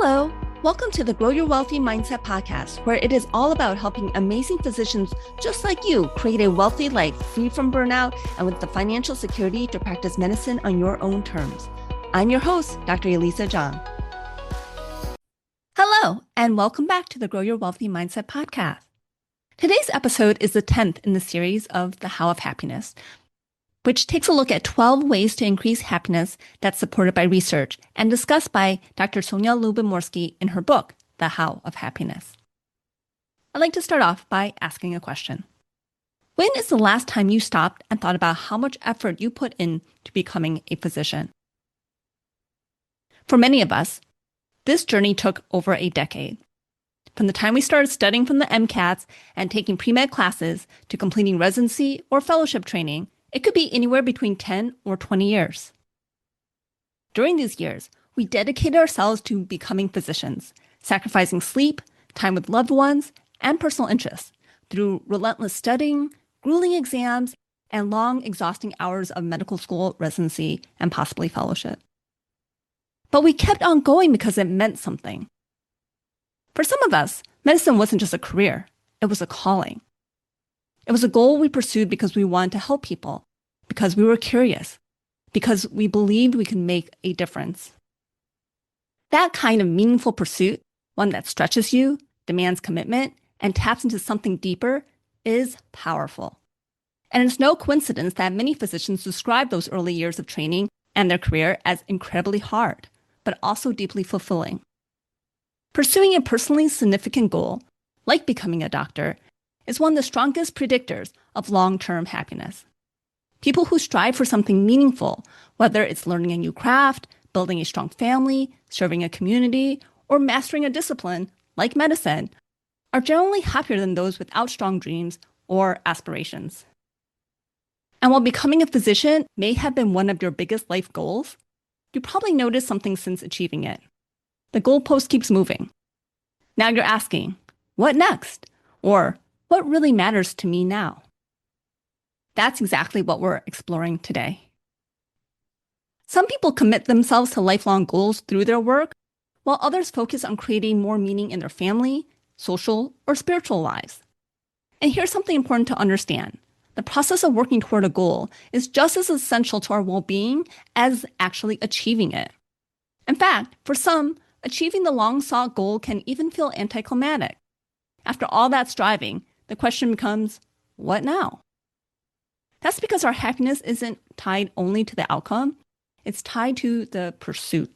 Hello, welcome to the Grow Your Wealthy Mindset podcast, where it is all about helping amazing physicians just like you create a wealthy life free from burnout and with the financial security to practice medicine on your own terms. I'm your host, Dr. Elisa Zhang. Hello, and welcome back to the Grow Your Wealthy Mindset podcast. Today's episode is the 10th in the series of The How of Happiness, which takes a look at 12 ways to increase happiness that's supported by research and discussed by Dr. Sonia Lyubomirsky in her book, The How of Happiness. I'd like to start off by asking a question. When is the last time you stopped and thought about how much effort you put into becoming a physician? For many of us, this journey took over a decade. From the time we started studying from the MCATs and taking pre-med classes to completing residency or fellowship training, it could be anywhere between 10 or 20 years. During these years, we dedicated ourselves to becoming physicians, sacrificing sleep, time with loved ones, and personal interests through relentless studying, grueling exams, and long, exhausting hours of medical school, residency, and possibly fellowship. But we kept on going because it meant something. For some of us, medicine wasn't just a career, it was a calling. It was a goal we pursued because we wanted to help people, because we were curious, because we believed we could make a difference. That kind of meaningful pursuit, one that stretches you, demands commitment, and taps into something deeper, is powerful. And it's no coincidence that many physicians describe those early years of training and their career as incredibly hard, but also deeply fulfilling. Pursuing a personally significant goal, like becoming a doctor, is one of the strongest predictors of long-term happiness. People who strive for something meaningful, whether it's learning a new craft, building a strong family, serving a community, or mastering a discipline, like medicine, are generally happier than those without strong dreams or aspirations. And while becoming a physician may have been one of your biggest life goals, you probably noticed something since achieving it. The goalpost keeps moving. Now you're asking, what next? Or, what really matters to me now? That's exactly what we're exploring today. Some people commit themselves to lifelong goals through their work, while others focus on creating more meaning in their family, social, or spiritual lives. And here's something important to understand. The process of working toward a goal is just as essential to our well-being as actually achieving it. In fact, for some, achieving the long-sought goal can even feel anticlimactic. After all that striving, the question becomes, what now? That's because our happiness isn't tied only to the outcome, it's tied to the pursuit.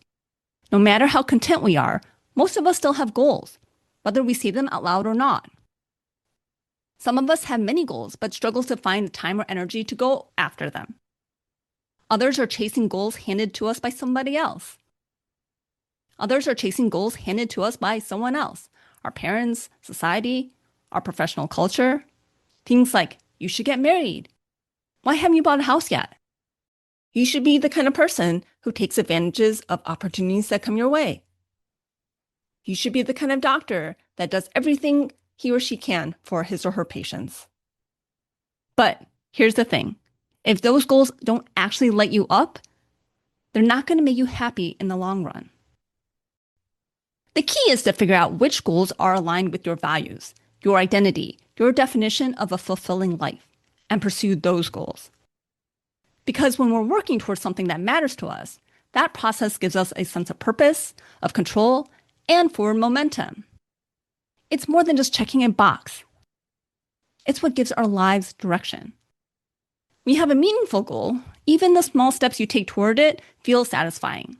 No matter how content we are, most of us still have goals, whether we say them out loud or not. Some of us have many goals, but struggle to find the time or energy to go after them. Others are chasing goals handed to us by somebody else. Others are chasing goals handed to us by someone else, our parents, society, our professional culture. Things like, you should get married. Why haven't you bought a house yet? You should be the kind of person who takes advantages of opportunities that come your way. You should be the kind of doctor that does everything he or she can for his or her patients. But here's the thing. If those goals don't actually light you up, they're not going to make you happy in the long run. The key is to figure out which goals are aligned with your values, your identity, your definition of a fulfilling life, and pursue those goals. Because when we're working towards something that matters to us, that process gives us a sense of purpose, of control, and forward momentum. It's more than just checking a box. It's what gives our lives direction. When you have a meaningful goal, even the small steps you take toward it feel satisfying.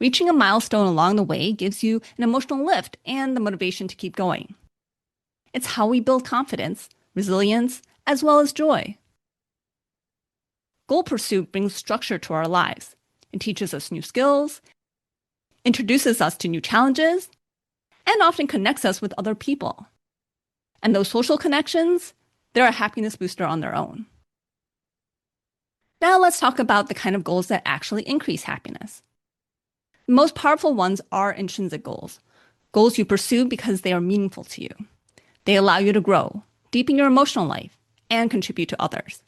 Reaching a milestone along the way gives you an emotional lift and the motivation to keep going. It's how we build confidence, resilience, as well as joy. Goal pursuit brings structure to our lives. It teaches us new skills, introduces us to new challenges, and often connects us with other people. And those social connections, they're a happiness booster on their own. Now let's talk about the kind of goals that actually increase happiness. The most powerful ones are intrinsic goals, goals you pursue because they are meaningful to you. They allow you to grow, deepen your emotional life, and contribute to others.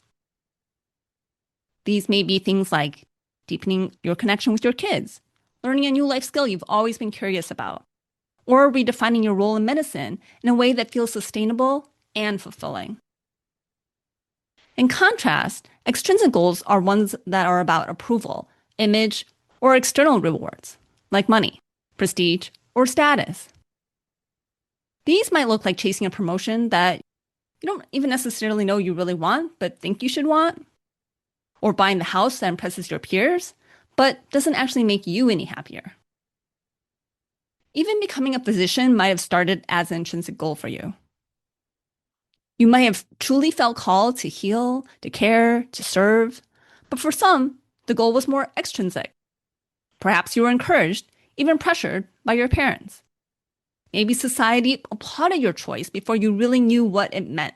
These may be things like deepening your connection with your kids, learning a new life skill you've always been curious about, or redefining your role in medicine in a way that feels sustainable and fulfilling. In contrast, extrinsic goals are ones that are about approval, image, or external rewards, like money, prestige, or status. These might look like chasing a promotion that you don't even necessarily know you really want, but think you should want, or buying the house that impresses your peers, but doesn't actually make you any happier. Even becoming a physician might have started as an intrinsic goal for you. You might have truly felt called to heal, to care, to serve, but for some, the goal was more extrinsic. Perhaps you were encouraged, even pressured, by your parents. Maybe society applauded your choice before you really knew what it meant.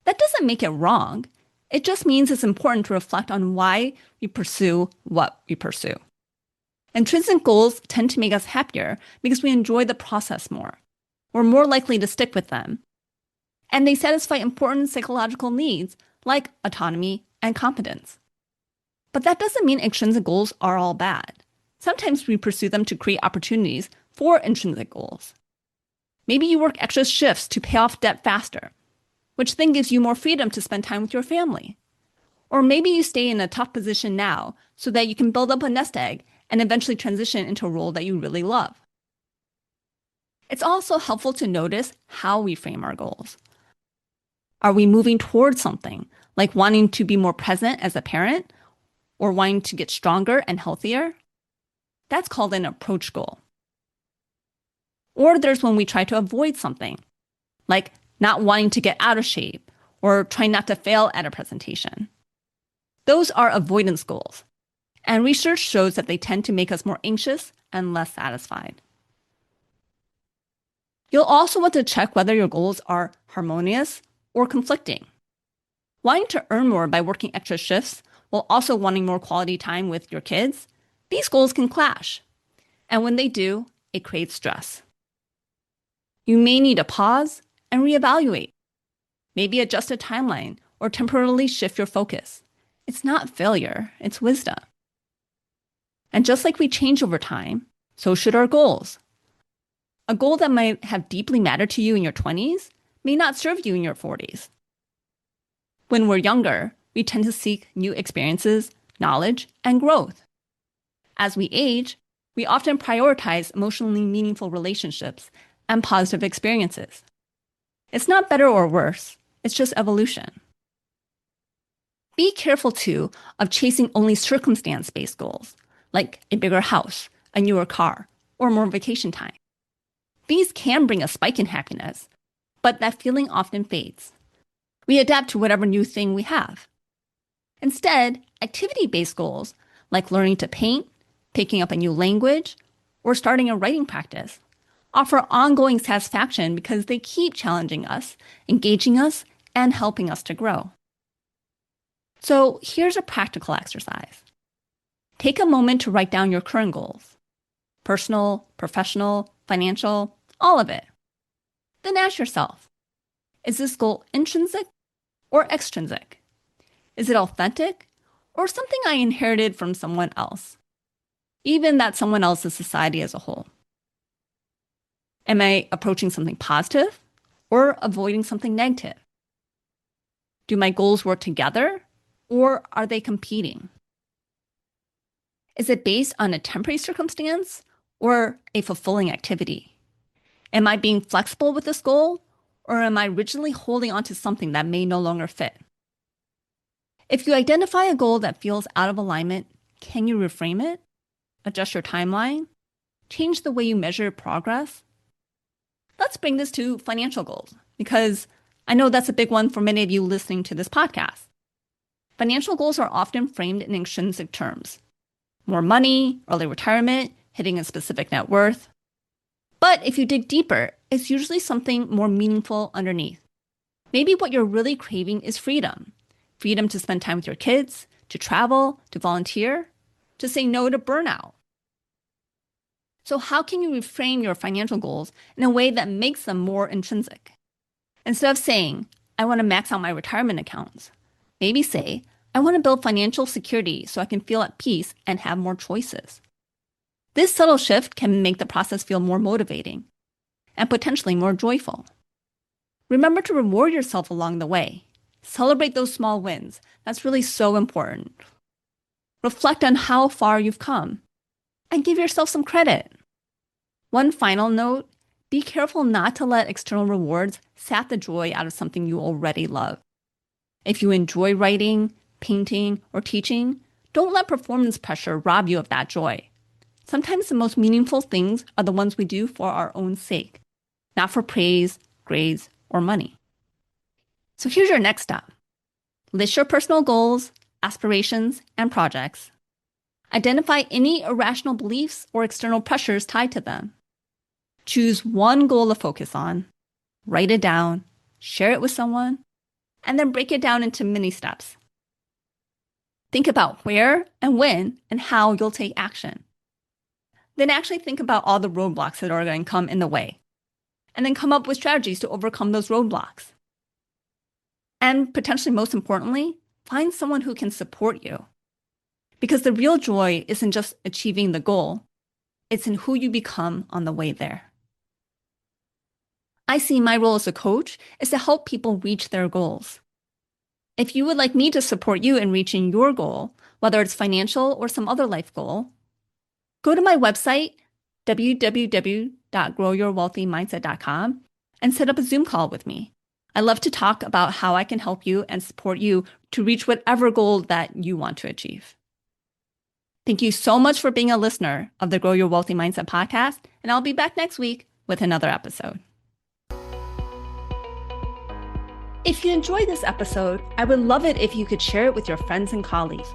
That doesn't make it wrong. It just means it's important to reflect on why we pursue what we pursue. Intrinsic goals tend to make us happier because we enjoy the process more. We're more likely to stick with them. And they satisfy important psychological needs like autonomy and competence. But that doesn't mean extrinsic goals are all bad. Sometimes we pursue them to create opportunities for intrinsic goals. Maybe you work extra shifts to pay off debt faster, which then gives you more freedom to spend time with your family. Or maybe you stay in a tough position now so that you can build up a nest egg and eventually transition into a role that you really love. It's also helpful to notice how we frame our goals. Are we moving towards something, like wanting to be more present as a parent or wanting to get stronger and healthier? That's called an approach goal. Or there's when we try to avoid something, like not wanting to get out of shape or trying not to fail at a presentation. Those are avoidance goals, and research shows that they tend to make us more anxious and less satisfied. You'll also want to check whether your goals are harmonious or conflicting. Wanting to earn more by working extra shifts while also wanting more quality time with your kids, these goals can clash. And when they do, it creates stress. You may need to pause and reevaluate. Maybe adjust a timeline or temporarily shift your focus. It's not failure, it's wisdom. And just like we change over time, so should our goals. A goal that might have deeply mattered to you in your 20s may not serve you in your 40s. When we're younger, we tend to seek new experiences, knowledge, and growth. As we age, we often prioritize emotionally meaningful relationships and positive experiences. It's not better or worse, it's just evolution. Be careful, too, of chasing only circumstance-based goals, like a bigger house, a newer car, or more vacation time. These can bring a spike in happiness, but that feeling often fades. We adapt to whatever new thing we have. Instead, activity-based goals, like learning to paint, picking up a new language, or starting a writing practice, offer ongoing satisfaction because they keep challenging us, engaging us, and helping us to grow. So here's a practical exercise. Take a moment to write down your current goals. Personal, professional, financial, all of it. Then ask yourself, is this goal intrinsic or extrinsic? Is it authentic or something I inherited from someone else? Even that someone else is society as a whole. Am I approaching something positive or avoiding something negative? Do my goals work together or are they competing? Is it based on a temporary circumstance or a fulfilling activity? Am I being flexible with this goal or am I rigidly holding on to something that may no longer fit? If you identify a goal that feels out of alignment, can you reframe it? Adjust your timeline? Change the way you measure progress? Let's bring this to financial goals, because I know that's a big one for many of you listening to this podcast. Financial goals are often framed in extrinsic terms. More money, early retirement, hitting a specific net worth. But if you dig deeper, it's usually something more meaningful underneath. Maybe what you're really craving is freedom. Freedom to spend time with your kids, to travel, to volunteer, to say no to burnout. So how can you reframe your financial goals in a way that makes them more intrinsic? Instead of saying, I want to max out my retirement accounts, maybe say, I want to build financial security so I can feel at peace and have more choices. This subtle shift can make the process feel more motivating and potentially more joyful. Remember to reward yourself along the way. Celebrate those small wins. That's really so important. Reflect on how far you've come and give yourself some credit. One final note, be careful not to let external rewards sap the joy out of something you already love. If you enjoy writing, painting, or teaching, don't let performance pressure rob you of that joy. Sometimes the most meaningful things are the ones we do for our own sake, not for praise, grades, or money. So here's your next step. List your personal goals, aspirations, and projects. Identify any irrational beliefs or external pressures tied to them. Choose one goal to focus on, write it down, share it with someone, and then break it down into mini steps. Think about where and when and how you'll take action. Then actually think about all the roadblocks that are going to come in the way, and then come up with strategies to overcome those roadblocks. And potentially most importantly, find someone who can support you. Because the real joy isn't just achieving the goal, it's in who you become on the way there. I see my role as a coach is to help people reach their goals. If you would like me to support you in reaching your goal, whether it's financial or some other life goal, go to my website, www.growyourwealthymindset.com, and set up a Zoom call with me. I love to talk about how I can help you and support you to reach whatever goal that you want to achieve. Thank you so much for being a listener of the Grow Your Wealthy Mindset podcast, and I'll be back next week with another episode. If you enjoyed this episode, I would love it if you could share it with your friends and colleagues.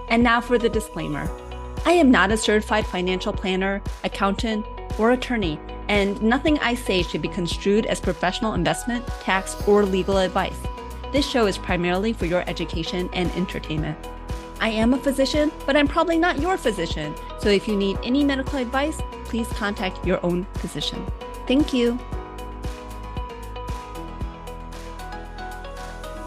And now for the disclaimer. I am not a certified financial planner, accountant, or attorney, and nothing I say should be construed as professional investment, tax, or legal advice. This show is primarily for your education and entertainment. I am a physician, but I'm probably not your physician. So if you need any medical advice, please contact your own physician. Thank you.